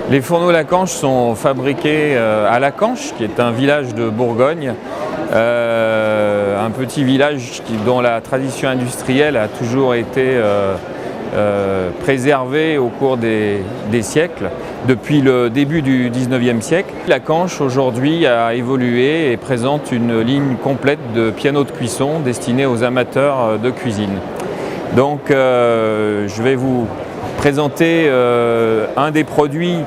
Les fourneaux Lacanche sont fabriqués à Lacanche, qui est un village de Bourgogne, un petit village dont la tradition industrielle a toujours été préservée au cours des siècles, depuis le début du 19e siècle. Lacanche aujourd'hui a évolué et présente une ligne complète de pianos de cuisson destinés aux amateurs de cuisine. Donc je vais vous présenter un des produits,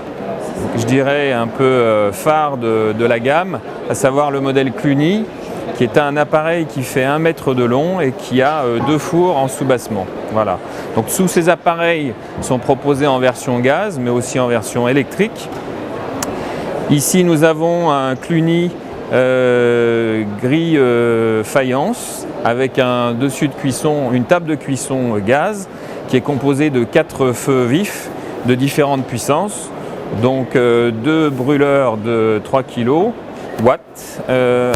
je dirais un peu phare de la gamme, à savoir le modèle Cluny, qui est un appareil qui fait 1 mètre de long et qui a 2 fours en soubassement. Voilà. Donc tous ces appareils sont proposés en version gaz, mais aussi en version électrique. Ici nous avons un Cluny gris faïence avec un dessus de cuisson, une table de cuisson gaz qui est composée de 4 feux vifs de différentes puissances, donc 2 brûleurs de 3 kW,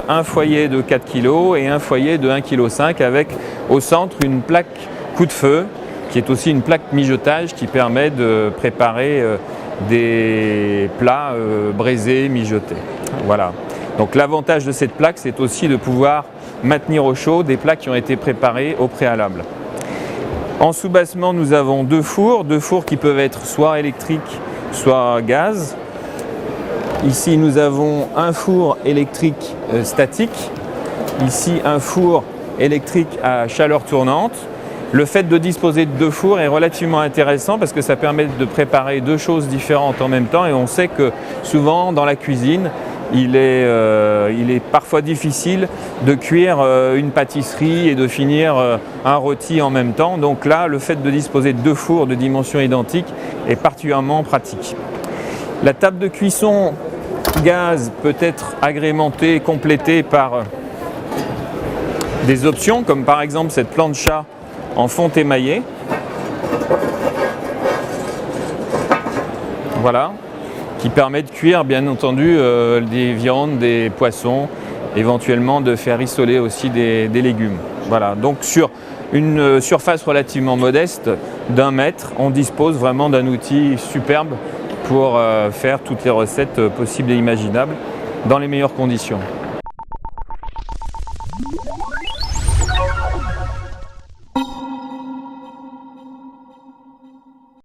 un foyer de 4 kg et un foyer de 1,5 kg avec au centre une plaque coup de feu qui est aussi une plaque mijotage qui permet de préparer des plats braisés, mijotés. Voilà. Donc l'avantage de cette plaque, c'est aussi de pouvoir maintenir au chaud des plats qui ont été préparés au préalable. En soubassement, nous avons 2 fours qui peuvent être soit électriques, soit gaz. Ici, nous avons un four électrique statique, ici un four électrique à chaleur tournante. Le fait de disposer de 2 fours est relativement intéressant parce que ça permet de préparer 2 choses différentes en même temps, et on sait que souvent dans la cuisine, il est parfois difficile de cuire une pâtisserie et de finir un rôti en même temps. Donc là, le fait de disposer de 2 fours de dimensions identiques est particulièrement pratique. La table de cuisson gaz peut être agrémentée, complétée par des options comme par exemple cette plancha en fonte émaillée. Voilà, qui permet de cuire bien entendu des viandes, des poissons, éventuellement de faire rissoler aussi des légumes. Voilà, donc sur une surface relativement modeste d'1 mètre, on dispose vraiment d'un outil superbe pour faire toutes les recettes possibles et imaginables dans les meilleures conditions.